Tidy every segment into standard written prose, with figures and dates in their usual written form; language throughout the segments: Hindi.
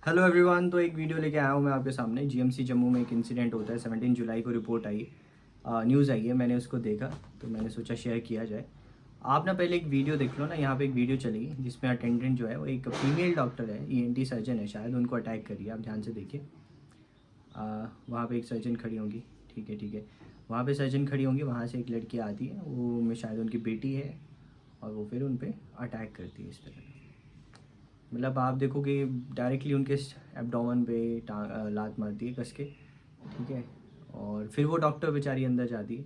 Hello everyone. तो एक वीडियो लेके आया हूँ मैं आपके सामने। जीएमसी जम्मू में एक इंसिडेंट होता है। 17 जुलाई को रिपोर्ट आई, न्यूज़ आई है। मैंने उसको देखा तो मैंने सोचा शेयर किया जाए। आप ना पहले एक वीडियो देख लो ना। यहाँ पे एक वीडियो चली जिसमें अटेंडेंट जो है वो एक फीमेल डॉक्टर है, ईएनटी सर्जन है शायद, उनको अटैक करिए। आप ध्यान से देखिए। वहाँ पे एक सर्जन खड़ी होंगी, ठीक है। वहाँ पे सर्जन खड़ी होंगी, वहाँ से एक लड़की आती है, वो में शायद उनकी बेटी है, और वो फिर उन पर अटैक करती है इस तरह। मतलब आप देखोगे डायरेक्टली उनके एब्डोमेन पे लात मारती है कस के, ठीक है। और फिर वो डॉक्टर बेचारी अंदर जाती है।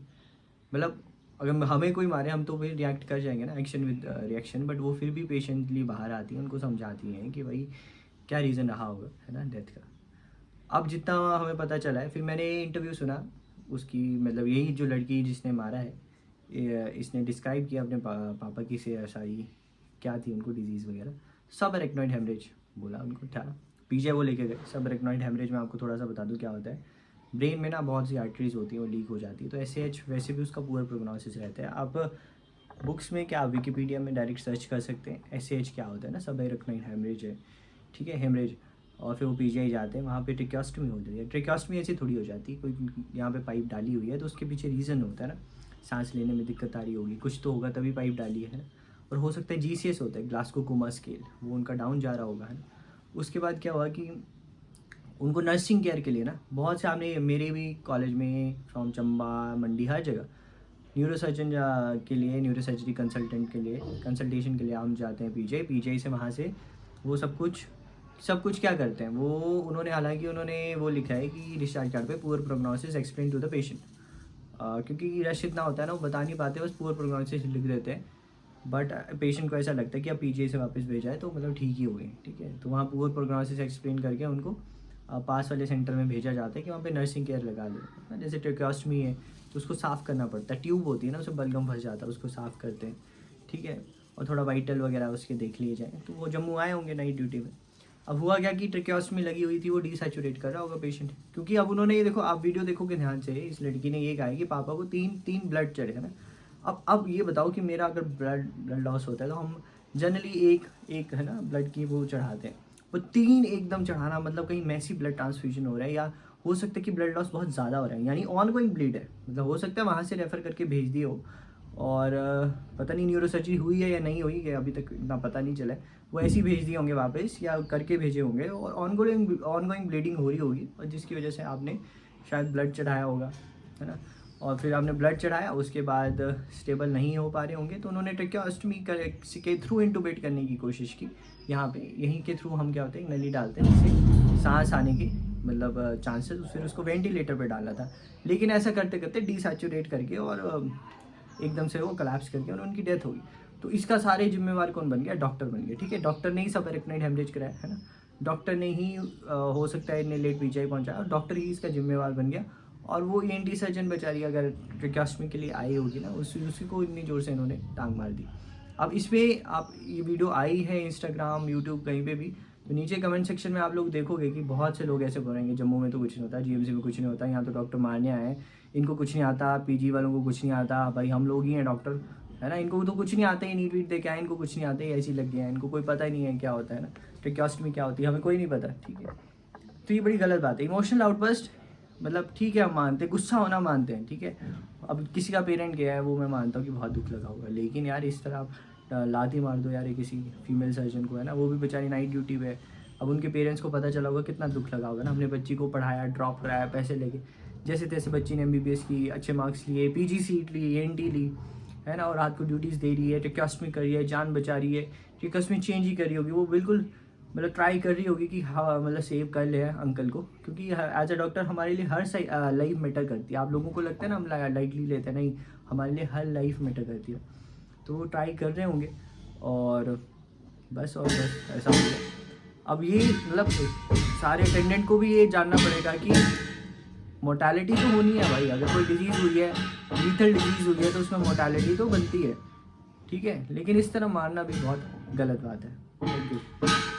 मतलब अगर हमें कोई मारे हम तो फिर रिएक्ट कर जाएंगे ना, एक्शन विद रिएक्शन, बट वो फिर भी पेशेंटली बाहर आती है, उनको समझाती हैं कि भाई क्या रीज़न रहा होगा, है ना, डेथ का। अब जितना हमें पता चला है, फिर मैंने इंटरव्यू सुना उसकी। मतलब यही जो लड़की जिसने मारा है, इसने डिस्क्राइब किया अपने पापा की से सारी क्या थी उनको डिजीज़ वगैरह। सब एरेक्नॉइड हेमरेज बोला उनको था। पीछे वो लेके गए सब एरेक्नॉइड हेमरेज में। आपको थोड़ा सा बता दूं क्या होता है। ब्रेन में ना बहुत सी आर्टरीज होती हैं, वो लीक हो जाती है, तो एच वैसे भी उसका पूरा प्रोग्नोसिस रहता है। आप बुक्स में क्या, विकीपीडिया में डायरेक्ट सर्च कर सकते हैं एच क्या होता है ना, सब एरेक्नॉइड हेमरेज है, ठीक है, हेमरेज। और फिर वो पीजीआई जाते हैं, वहाँ पे ट्रिक्योस्टमी हो जाती है। ट्रिक्योस्टमी ऐसी थोड़ी हो जाती है, कोई यहाँ पे पाइप डाली हुई है तो उसके पीछे रीज़न होता है ना, सांस लेने में दिक्कत आ रही होगी, कुछ तो होगा तभी पाइप डाली है ना। और हो सकता है जीसीएस होता है, ग्लासको कोमा स्केल, वो उनका डाउन जा रहा होगा, है ना। उसके बाद क्या हुआ कि उनको नर्सिंग केयर के लिए ना बहुत से, आपने मेरे भी कॉलेज में फ्रॉम चंबा मंडी हर जगह न्यूरोसर्जन के लिए, न्यूरोसर्जरी कंसल्टेंट के लिए, कंसल्टेशन के लिए हम जाते हैं पीजीआई से। वहाँ से वो सब कुछ क्या करते हैं वो, उन्होंने हालांकि उन्होंने वो लिखा है कि डिस्चार्ज कार्ड पे poor prognosis explain to the patient. क्योंकि रश इतना होता है ना, वो बता नहीं पाते, बस पुअर प्रोग्नोसिस लिख देते हैं। बट पेशेंट को ऐसा लगता है कि अब पीजीआई से वापस भेजा है तो मतलब ठीक ही हो गई, ठीक है। तो वहाँ पुअर प्रोग्नोसिस एक्सप्लेन करके उनको पास वाले सेंटर में भेजा जाता है कि वहाँ पे नर्सिंग केयर लगा लो। जैसे ट्रेकोस्टमी है तो उसको साफ़ करना पड़ता है, ट्यूब होती है ना, उसमें बलगम फंस जाता है, उसको साफ़ करते हैं, ठीक है। और थोड़ा वाइटल वगैरह उसके देख लिए जाए। तो वो जम्मू आए होंगे नाइट ड्यूटी में। अब हुआ क्या कि ट्रेकोस्टमी लगी हुई थी, वो डिसैचुरेट कर रहा होगा पेशेंट, क्योंकि अब उन्होंने ये देखो, आप वीडियो देखोगे ध्यान से, इस लड़की ने ये कहा है कि पापा को तीन तीन ब्लड चढ़े, है ना। अब ये बताओ कि मेरा अगर ब्लड लॉस होता है तो हम जनरली एक एक है ना ब्लड की वो चढ़ाते हैं। वो तीन एकदम चढ़ाना मतलब कहीं मैसी ब्लड ट्रांसफ्यूजन हो रहा है, या हो सकता है कि ब्लड लॉस बहुत ज़्यादा हो रहा है, यानी ऑन गोइंग ब्लीड है। मतलब हो सकता है वहाँ से रेफ़र करके भेज दिए हो, और पता नहीं न्यूरोसर्जरी हुई है या नहीं हुई है, अभी तक इतना पता नहीं चला है। वो ऐसे ही भेज दिए होंगे वापस, या करके भेजे होंगे, और ऑन गोइंग ब्लीडिंग हो रही होगी, और जिसकी वजह से आपने शायद ब्लड चढ़ाया होगा, है ना। और फिर आपने ब्लड चढ़ाया, उसके बाद स्टेबल नहीं हो पा रहे होंगे, तो उन्होंने ट्रेकोस्टमी के थ्रू इंटूबेट करने की कोशिश की। यहाँ पे यहीं के थ्रू हम क्या होते हैं, नली डालते हैं जिससे सांस आने की मतलब चांसेस, फिर उसको वेंटिलेटर पे डाला था। लेकिन ऐसा करते करते डिसैचुरेट करके और एकदम से वो कोलैप्स करके और उनकी डेथ हो गई। तो इसका सारे जिम्मेवार कौन बन गया? डॉक्टर बन गया, ठीक है। डॉक्टर ने ही सब एरेक्नॉइड हेमरेज कराया, है ना। डॉक्टर ने ही हो सकता है इन्हें लेट पीजीआई पहुंचाया, और डॉक्टर ही इसका जिम्मेवार बन गया। और वो ईएनटी सर्जन बेचारी अगर ट्रेकोस्टमी के लिए आई होगी ना, उसी को इतनी ज़ोर से इन्होंने टांग मार दी। अब इस पर आप, ये वीडियो आई है इंस्टाग्राम, यूट्यूब, कहीं पे भी, तो नीचे कमेंट सेक्शन में आप लोग देखोगे कि बहुत से लोग ऐसे बोलेंगे जम्मू में तो कुछ नहीं होता, जीएमसी में कुछ नहीं होता, यहाँ तो डॉक्टर मारने आए हैं, इनको कुछ नहीं आता, पीजी वालों को कुछ नहीं आता, भाई हम लोग ही हैं डॉक्टर, है ना, इनको तो कुछ नहीं आता, ये नीट वीट दे के आए, इनको कुछ नहीं आता, ये ऐसे ही लग गया है, इनको कोई पता ही नहीं है क्या होता है ना, ट्रेकोस्टमी क्या होती है, हमें कोई नहीं पता, ठीक है। तो ये बड़ी गलत बात है। इमोशनल आउटबर्स्ट मतलब ठीक है, हम मानते हैं, गुस्सा होना मानते हैं, ठीक है। अब किसी का पेरेंट गया है, वो मैं मानता हूँ कि बहुत दुख लगा होगा, लेकिन यार इस तरह आप लात मार दो यार किसी फीमेल सर्जन को, है ना, वो भी बेचारी नाइट ड्यूटी पे है। अब उनके पेरेंट्स को पता चला होगा, कितना दुख लगा होगा ना। हमने बच्ची को पढ़ाया, ड्रॉप कराया, पैसे लेके, जैसे तैसे बच्ची ने एमबीबीएस की, अच्छे मार्क्स लिए, पीजी सीट ली, एनटी ली, है ना, और रात को ड्यूटीज़ दे रही है, ट्रेकोस्टमी कर रही है, जान बचा रही है, ट्रेकोस्टमी चेंज ही कर रही होगी वो, बिल्कुल मतलब ट्राई कर रही होगी कि हाँ मतलब सेव कर ले अंकल को, क्योंकि एज अ डॉक्टर हमारे लिए हर लाइफ मैटर करती है। आप लोगों को लगता है ना हम लाइटली लेते हैं, नहीं, हमारे लिए हर लाइफ मैटर करती है। तो वो ट्राई कर रहे होंगे, और बस ऐसा हो गया। अब ये मतलब सारे अटेंडेंट को भी ये जानना पड़ेगा कि मोर्टालिटी तो होनी है भाई। अगर कोई डिजीज़ हुई है, लीथल डिजीज़ हुई है, तो उसमें मोर्टालिटी तो बनती है, ठीक है। लेकिन इस तरह मारना भी बहुत गलत बात है। Thank you.